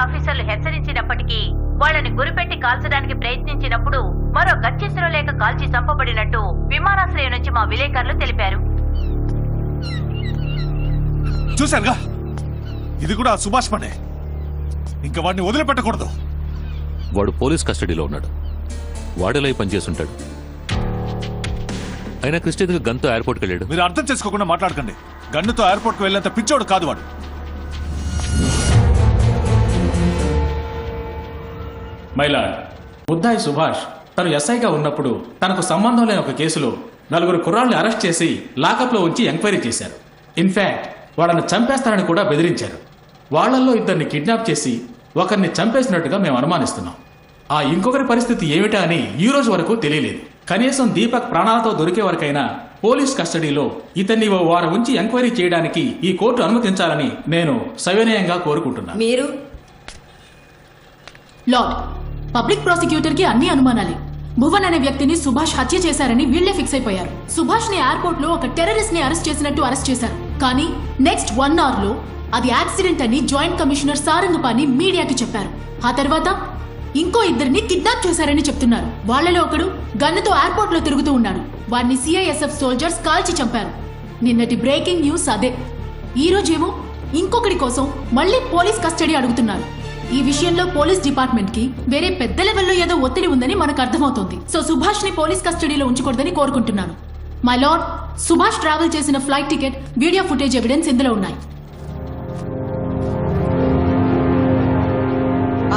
ఆఫీసర్లు హెచ్చరించినప్పటికీ వాళ్ళని గురిపెట్టి కాల్చడానికి ప్రయత్నించినప్పుడు మరో గత్యంతరం లేక కాల్చి చంపబడినట్టు విమానాశ్రయం నుంచి మా విలేకరులు తెలిపారు. చూశారుగా, ఇది కూడా సుభాష్ పనే. ఇంకా వాడిని వదిలిపెట్టకూడదు. వాడు పోలీస్ కస్టడీలో ఉన్నాడు. వాడేలా పనిచేస్తుంటాడు. అయినా క్రిస్టియన్ గన్తో ఎయిర్పోర్ట్కి వెళ్ళాడు. మీరు అర్థం చేసుకోకుండా మాట్లాడకండి. గన్నుతో ఎయిర్పోర్ట్కి వెళ్ళేంత పిచ్చోడు కాదు వాడు. మైలాడ్, ముద్దాయి సుభాష్ తను ఎస్ఐగా ఉన్నప్పుడు తనకు సంబంధం లేని ఒక కేసులో 4 కుర్రాళ్ళని అరెస్ట్ చేసి లాకప్లో ఉంచి ఎంక్వైరీ చేశారు. ఇన్ఫాక్ట్ వాళ్ళని చంపేస్తారని కూడా బెదిరించారు. వాళ్లల్లో 2ని కిడ్నాప్ చేసి ఒకరిని చంపేసినట్టుగా మేము అనుమానిస్తున్నాం. ఆ ఇంకొకరి పరిస్థితి ఏమిటా అని ఈ రోజు వరకు తెలియలేదు. కనీసం దీపక్ ప్రాణాలతో దొరికే వరకైనా పోలీస్ కస్టడీలో ఇతన్ని ఓ వారం ఉంచి ఎంక్వైరీ చేయడానికి ఈ కోర్టు అనుమతించాలని నేను సవినయంగా కోరుకుంటున్నాను. మీరు లార్డ్, పబ్లిక్ ప్రాసిక్యూటర్ కి అన్ని అనుమానాలే. భువన్ అనే వ్యక్తిని సుభాష్ హత్య చేశారని వీళ్లే ఫిక్స్ అయిపోయారు. సుభాష్ ని ఎయిర్పోర్ట్ లో ఒక టెర్రరిస్ట్ ని అరెస్ట్ చేసినట్టు అరెస్ట్ చేశారు. కానీ నెక్స్ట్ 1 అవర్ లో అది యాక్సిడెంట్ అని జాయింట్ కమిషనర్ సారంగపాణి మీడియాకి చెప్పారు. ఆ తర్వాత ఇంకో 2ని కిడ్నాప్ చేశారని చెప్తున్నారు. వాళ్లలో ఒకడు గన్నుతో ఎయిర్పోర్ట్ లో తిరుగుతూ ఉన్నాడు. వాడిని సిఐఎస్ఎఫ్ సోల్జర్స్ కాల్చి చంపారు. నిన్నటి బ్రేకింగ్ న్యూస్ అదే. ఈ రోజేమో ఇంకొకటి కోసం మళ్లీ పోలీస్ కస్టడీ అడుగుతున్నారు. ఈ విషయంలో పోలీస్ డిపార్ట్మెంట్ కి వేరే పెద్ద లెవెల్లో ఏదో ఒత్తిడి ఉందని మనకు అర్థమవుతోంది. సో సుభాష్ ని పోలీస్ కస్టడీలో ఉంచకూడదని కోరుకుంటున్నాను. మై లార్డ్, సుభాష్ ట్రావెల్ చేసిన flight ticket, video footage evidence ఇందులో ఉన్నాయి.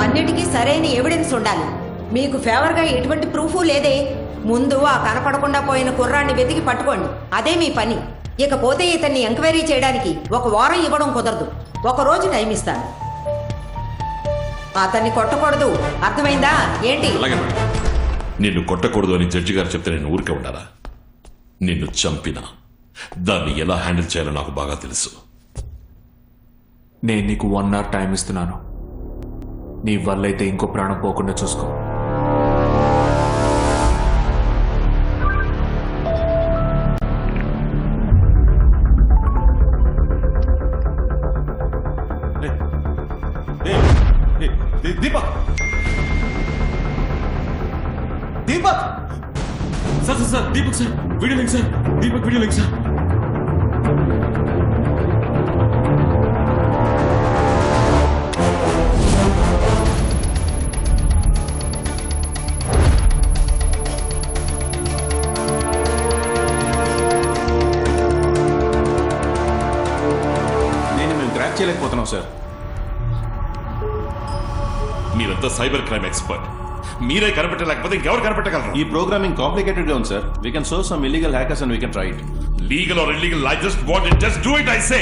అన్నిటికీ సరైన ఎవిడెన్స్ ఉండాలి. మీకు ఫేవర్ గా ఎటువంటి ప్రూఫ్ లేదే. ముందు ఆ కనపడకుండా పోయిన కుర్రాన్ని వెతికి పట్టుకోండి. అదే మీ పని. ఇకపోతే ఇతన్ని ఎంక్వైరీ చేయడానికి 1 వారం ఇవ్వడం కుదరదు. 1 రోజు టైం ఇస్తాను. అతన్ని కొట్టకూడదు, అర్థమైందా? ఏంటి? అలాగే మేడం. నిన్ను కొట్టకూడదు అని జడ్జి గారు చెప్తే నేను ఊరికే ఉండాలా? నిన్ను చంపినా దాన్ని ఎలా హ్యాండిల్ చేయాలో నాకు బాగా తెలుసు. నేను నీకు 1 అవర్ టైం ఇస్తున్నాను. నీ వల్లైతే ఇంకో ప్రాణం పోకుండా చూసుకో. Deepak, Deepak sir sir Deepak sir, video link sir. Deepak video link sir. మేము ట్రాక్ చేయలేకపోతున్నాం సార్. మీరంతా సైబర్ క్రైమ్ ఎక్స్పర్ట్. మీరే కనిపెట్టలేకపోతే ఇంకెవరు కనిపెట్టగలరు? ఈ ప్రోగ్రామింగ్ కాంప్లికేటెడ్ గా ఉంది sir. We can source some illegal hackers and we can try it. Legal or illegal, I just want it. Just do it, I say.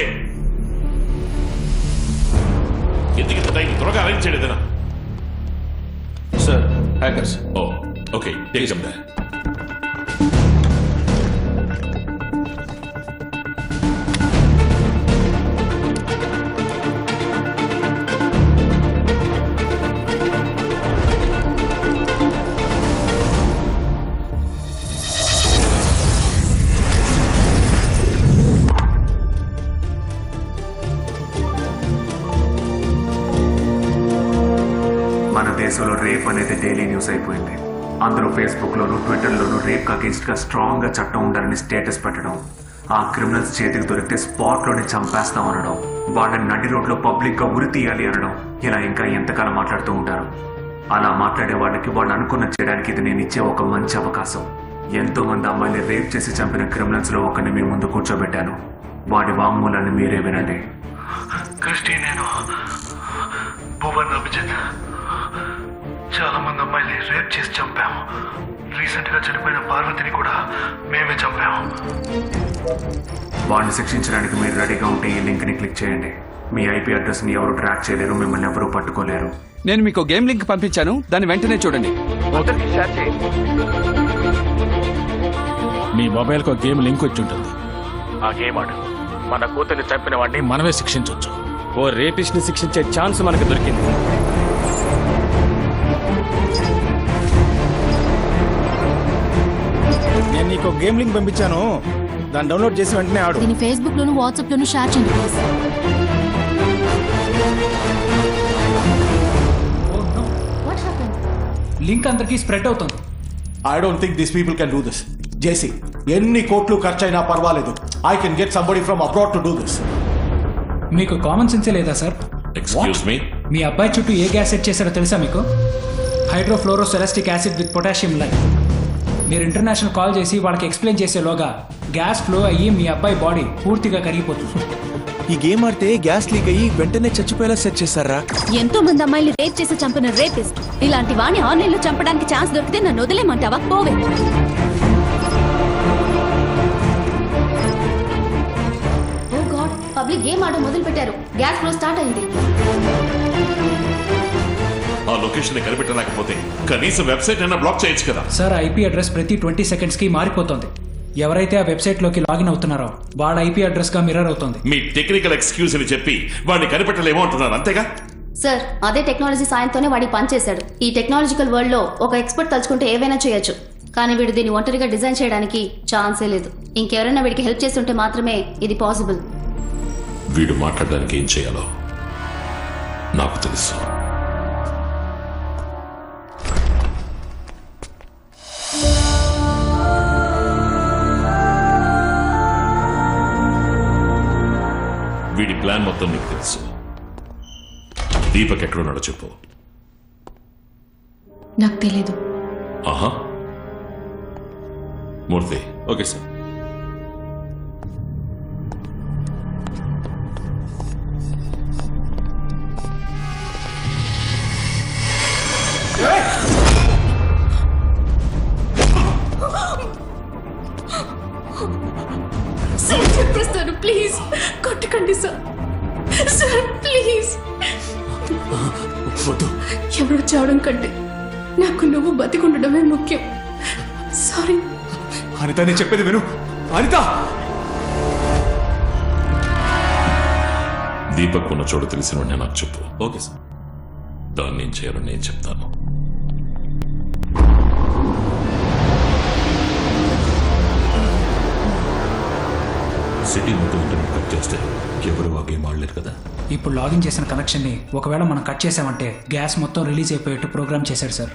ఎందుకు టైం త్వరగా అరేంజ్ చేయలేదనా? Sir, hackers. Oh okay, take them there. మన దేశంలో rape అనేది daily news అయిపోయింది. అందులో ఫేస్బుక్లోను ట్విట్టర్లోను rape అగేన్స్ట్గా స్ట్రాంగ్గా చట్టం ఉండాలని స్టేటస్ పెట్టడం, ఆ క్రిమినల్స్ చేతికి దొరికితే స్పాట్లోనే చంపేస్తాం అనడం, వాళ్ళని నడి రోడ్లో పబ్లిక్గా ఉరి తీయాలి అనడం, ఇలా ఇంకా ఎంతకాలం మాట్లాడుతూ ఉంటారు. అలా మాట్లాడే వాళ్ళకి వాళ్ళు అనుకున్న చేయడానికి ఇది నేను ఇచ్చే ఒక మంచి అవకాశం. ఎంతో మంది అమ్మాయిని రేప్ చేసి చంపిన క్రిమినల్స్లో ఒకరిని మీ ముందు కూర్చోబెట్టాను. వాడి వాంగ్మూలాన్ని మీరే వినండి. క్రిస్టి, నేను భువన్ అభిజిత్ చాలా మంది అమ్మాయిని రేప్ చేసి చంపాము. రీసెంట్ గా చనిపోయిన పార్వతిని కూడా మేమే చంపాము. వాడిని శిక్షించడానికి మీరు రెడీగా ఉంటే ఈ లింక్ ని క్లిక్ చేయండి. మీ ఐపీ అడ్రస్ ని ఎవరు ట్రాక్ చేయలేరు, మిమ్మల్ని ఎవరు పట్టుకోలేరు. నేను మీకు గేమ్ లింక్ పంపించాను, దాన్ని వెంటనే చూడండి. మీ మొబైల్ కు గేమ్ లింక్ వచ్చి ఉంటుంది. ఆ గేమ్ ఆడు. మన కూతుర్ని చంపిన వాడిని మనమే శిక్షించవచ్చు. ఓ రేపిస్ట్ ని శిక్షించే ఛాన్స్ మనకు దొరికింది. నేను నీకు గేమ్ లింక్ పంపించాను, దాన్ని డౌన్లోడ్ చేసి వెంటనే ఆడు. దీన్ని ఫేస్బుక్ లోను వాట్సాప్ లోను షేర్ చేయండి ప్లీజ్. లింక్ అందరికీ స్ప్రెడ్ అవుతుంది. I don't think this people can do this. JC, ఎన్ని కోట్లు ఖర్చైనా పర్వాలేదు. I can get somebody from abroad to do this. మీకు కామన్ సెన్సే లేదా సార్? ఎక్స్క్యూజ్ మీ, మీ అబ్బాయి చుట్టూ ఏ గ్యాస్ సెట్ చేశారో తెలుసా మీకు? హైడ్రోఫ్లోరోసెలస్టిక్ యాసిడ్ విత్ పొటాషియం లైన్. మీరు ఇంటర్నేషనల్ కాల్ చేసి వాళ్ళకి ఎక్స్ప్లెయిన్ చేసేలోగా గ్యాస్ ఫ్లో అయ్యి మీ అబ్బాయి బాడీ పూర్తిగా కరిగిపోతుంది. ఈ గేమ్ ఆడితే గ్యాస్ లీక్ అయ్యి వెంటనే చచ్చిపోయేలా సెట్ చేస్తారా? ఎంతో మంది అమ్మాయిలు రేప్ చేసి చంపిన రేపిస్ట్. ఇలాంటి వాణ్ణి ఆన్లైన్ లో చంపడానికి ఛాన్స్ దొరికితే నన్ను వదిలేమంటావా? పోవే. ఓ గాడ్, పబ్లిక్ గేమ్ ఆడడం మొదలు పెట్టారు. గ్యాస్ ఫ్లో స్టార్ట్ అయింది. ఆ లొకేషన్ కనిపెట్టలేకపోతే కనీసం వెబ్సైట్ అయినా బ్లాక్ చేయొచ్చు కదా. సార్, ఐపీ అడ్రస్ ప్రతి 20 seconds కి మారిపోతుంది. ఎవరైతే ఆ వెబ్సైట్ లోకి లాగిన్ అవుతున్నారో వాళ్ళ ఐపీ అడ్రస్ గా మిర్రర్ అవుతుంది. మీ టెక్నికల్ ఎక్స్క్యూజ్ అని చెప్పి వాడిని కనిపెట్టలేమో అంటున్నారు, అంతేగా? సార్, అదే టెక్నాలజీ సాయంతోనే వాడికి పనిచేశాడు. ఈ టెక్నాలజికల్ వరల్డ్ లో ఒక ఎక్స్పర్ట్ తలుచుకుంటే ఏవైనా చేయొచ్చు. కానీ వీడు దీన్ని ఒంటరిగా డిజైన్ చేయడానికి ఛాన్సే లేదు. ఇంకెవరైనా వీడికి హెల్ప్ చేస్తుంటే మాత్రమే ఇది పాసిబుల్. వీడు మాట్లాడడానికి ఏం చేయాలో నాకు తెలుసు. వీడి ప్లాన్ మొత్తం నీకు తెలుసు. దీపక్ ఎక్కడున్నాడో చెప్పు. నాకు తెలీదు. ఆహా, మూర్తి. Okay sir. సార్, చెప్పేస్తాను, ప్లీజ్ కొట్టకండి సార్. Sir please. ఎవరు చావడం కంటే నాకు నువ్వు బతికుండడమే ముఖ్యం. సారీ. అనిత, నేను చెప్పేది విను. అనిత! దీపక్ ఉన్న చోటు తెలిసిన వెంటనే నాకు చెప్పు. Okay sir. దాన్ని ఏం చేయాలో నేను చెప్తాను. సిటీ మొత్తం ఇంటర్నెట్ కట్ చేస్తే ఎవరు ఆ గేమ్ ఆడలేరు కదా. ఇప్పుడు లాగిన్ చేసిన కనెక్షన్ ని ఒకవేళ మనం కట్ చేసామంటే గ్యాస్ మొత్తం రిలీజ్ అయిపోయేట్టు ప్రోగ్రామ్ చేశాడు సార్.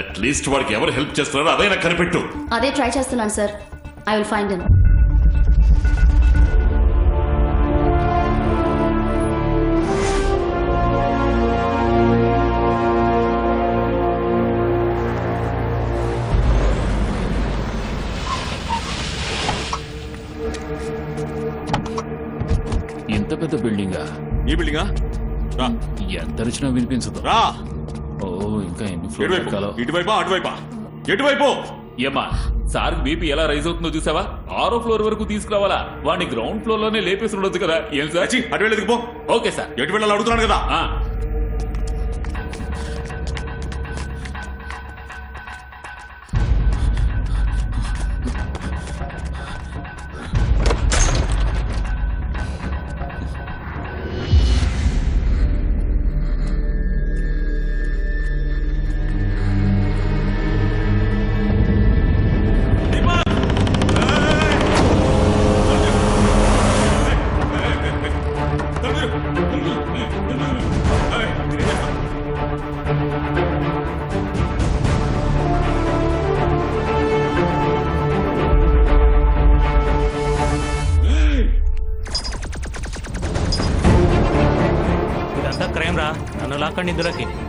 అట్లీస్ట్ వాడికి ఎవరు హెల్ప్ చేస్తున్నారో అదైనా కనిపెట్టు. అదే ట్రై చేస్తున్నాను sir. I will find him. ఇంత పెద్ద బిల్డింగా? ఈ బిల్డింగా? రా. ఎంత వచ్చినా వినిపించదు. రా. ఓ, ఇంకా ఎన్ని ఫ్లోర్ ఎక్కాలో. ఇటువైపా అటువైపా? ఎటువైపు? ఏమ్మా, సార్ బీపీ ఎలా రైజ్ అవుతుందో చూసావా? 6వ ఫ్లోర్ వరకు తీసుకురావాలా? వాడిని గ్రౌండ్ ఫ్లోర్ లోనే లేపేసి ఉండొచ్చు కదా. ఏం సార్? అటు వెళ్ళేది పో. Okay sir. ఎటు వెళ్ళాలి అడుగుతున్నాను కదా.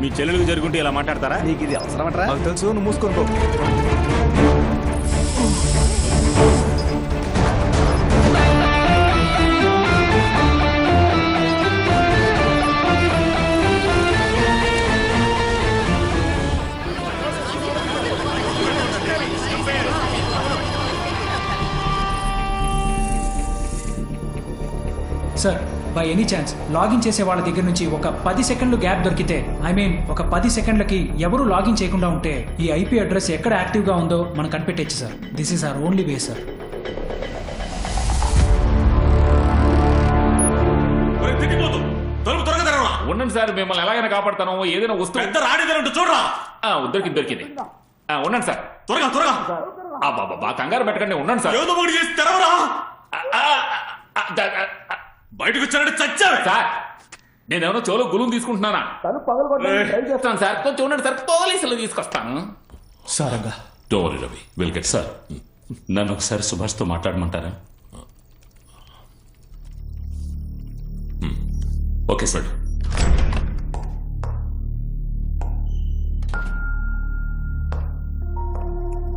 మీ చెల్లెలకు జరుగుంటే ఇలా మాట్లాడతారా? నీకు ఇది అవసరమట్రా? నాకు తెలుసు, నువ్వు మూసుకొని పో. Sir, by any chance login చేసే వాళ్ళ దగ్గర నుంచి ఒక 10 సెకండ్లు గ్యాప్ దొరికితే, ఒక 10 సెకండ్లకి ఎవరు లాగిన్ చేయకుండా ఉంటే ఈ ఐపీ అడ్రస్ ఎక్కడ యాక్టివ్గా ఉందో మనం కనిపెట్టచ్చు sir. This is our only way sir. ఉండండి సార్, మిమ్మల్ని ఎలాగైనా కాపాడతాను. ఏదైనా వస్తువు ఎంత రాడేదంటూ చూడరా. దొరికింది. ఉండండి సార్, త్వరగా త్వరగా. బాబా కంగారు పెట్టకండి, ఉండండి సార్. ఏదో ఒకటి చేసి తెరవరా. బయటకు వచ్చారంటే చచ్చావే సార్. నేనేమన్నా చెవులో గులుం తీసుకుంటున్నానా? చేస్తాను సార్, కొంచెం ఉండండి సార్, పోలీసులు తీసుకొస్తాను. సారంగా don't worry Ravi, will get sir. నన్ను ఒకసారి సుభాష్తో మాట్లాడమంటారా? Okay sir.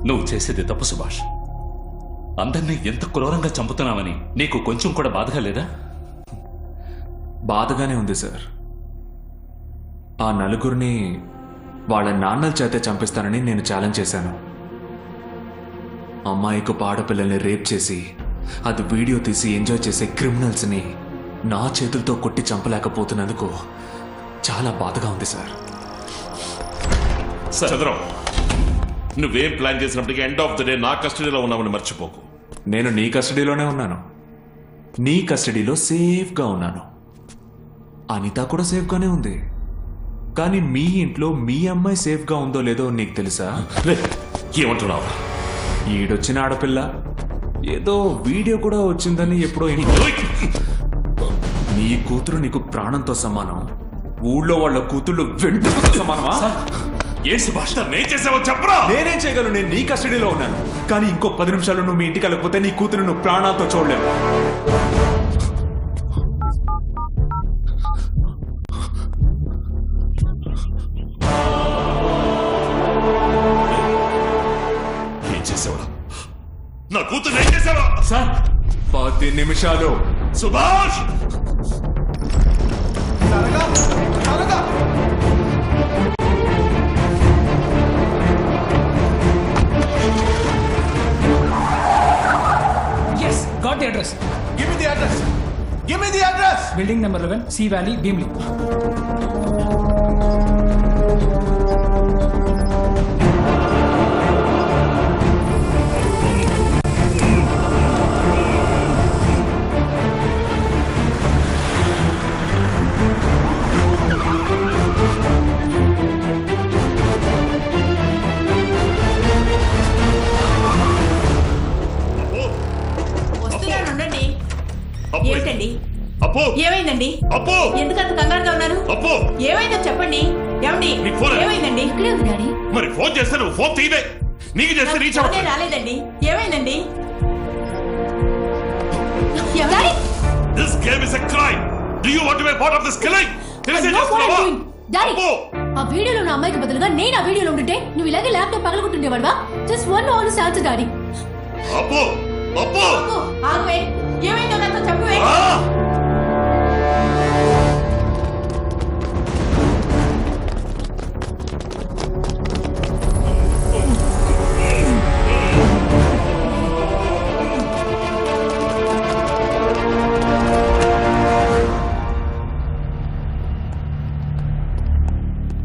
నువ్వు చేసేది తప్పు సుభాష్. అందరినీ ఎంత క్రూరంగా చంపుతున్నావని నీకు కొంచెం కూడా బాధగా లేదా? బాధగానే ఉంది సార్. ఆ నలుగురిని వాళ్ళ నాన్నల చేతే చంపిస్తానని నేను ఛాలెంజ్ చేశాను. అమ్మాయికు ఆడపిల్లల్ని రేప్ చేసి అది వీడియో తీసి ఎంజాయ్ చేసే క్రిమినల్స్ని నా చేతులతో కొట్టి చంపలేకపోతున్నందుకు చాలా బాధగా ఉంది సార్. చంద్రం, నువ్వేం ప్లాన్ చేసినప్పటికీ ఎండ్ ఆఫ్ ద డే నా కస్టడీలో ఉన్నామని మర్చిపోకు. నేను నీ కస్టడీలోనే ఉన్నాను, నీ కస్టడీలో సేఫ్గా ఉన్నాను. అనిత కూడా సేఫ్గానే ఉంది. కానీ మీ ఇంట్లో మీ అమ్మాయి సేఫ్గా ఉందో లేదో నీకు తెలుసా? ఏమంటున్నావు? ఈడొచ్చిన ఆడపిల్ల ఏదో వీడియో కూడా వచ్చిందని ఎప్పుడో నీ కూతురు నీకు ప్రాణంతో సమానం. ఊళ్ళో వాళ్ళ కూతుళ్ళు వెంట్రుకతో సమానమా? ఏ సుభాష్, నేను చేసావో చెప్పరా? నేనేం చేయగలను? నేను నీ కస్టడీలో ఉన్నాను. కానీ ఇంకో 10 నిమిషాలు నువ్వు మీ ఇంటికి వెళ్ళకపోతే నీ కూతురు నువ్వు ప్రాణాలతో చూడలేవు. ఏం చేసావా? నా కూతురు ఏం చేసావా? సార్ 10 నిమిషాలు. Subhash, Got the address. Give me the address. Give me the address. Building number 11, Sea Valley, Beamley. ఏమిటండి? అప్పు, ఏమైందండి? అప్పు, ఎందుకంత కంగారుగా ఉన్నారు? అప్పు, ఏమైందో చెప్పండి. ఏమండి? ఏమైందండి? ఇక్కడే ఉంది డాడీ. మరి ఫోన్ చేస్తే నువ్వు ఫోన్ తీయవే. నీకు చేస్తే రీచ్ అవ్వట్లేదు. రాలేదండి. ఏమైందండి? This game is a crime. Do you want to be a part of this killing? తెలిసే చేస్తున్నావా? డాడీ, ఆ వీడియోలో నా అమ్మాయికి బదులుగా నేను ఆ వీడియోలో ఉంటుంటే నువ్వు ఇలాగే ల్యాప్టాప్ పగలగొట్టుండేవాడువా? Just one honest answer daddy. Appu, Appu, ఆగవే. ఏమైందో నాతో చెప్పవే.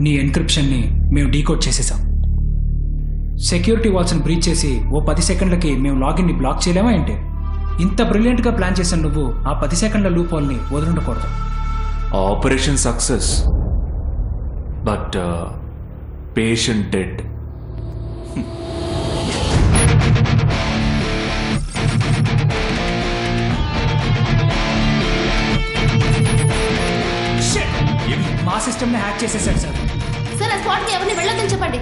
నీ ఎన్క్రిప్షన్ని మేము డీకోడ్ చేసేసాం. సెక్యూరిటీ వాల్స్ని బ్రీచ్ చేసి ఓ 10 సెకండ్లకి మేము లాగిన్ని బ్లాక్ చేయలేమా ఏంటి? ఇంత బ్రిలియంట్గా ప్లాన్ చేసిన నువ్వు ఆ 10 సెకండ్ల లూప్ హోల్ని వదులుండకూడదు. Operation success, but patient dead. మా సిస్టమ్ని హ్యాక్ చేసేసాడు సార్. సార్ ఆ స్పాట్కి ఎవరిని వెళ్ళొద్దని చెప్పండి.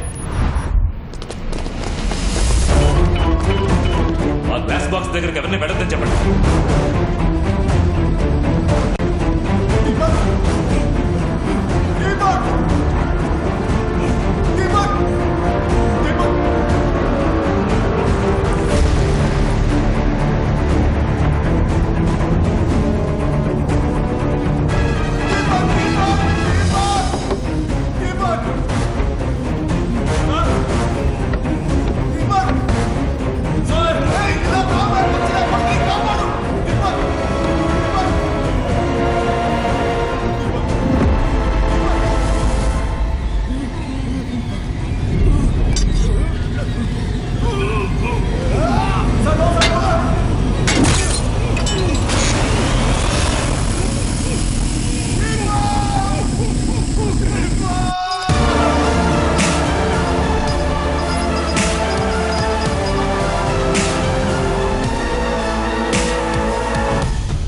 ఆ గ్లాస్ బాక్స్ దగ్గరికి ఎవరిని వెళ్ళొద్దని చెప్పండి.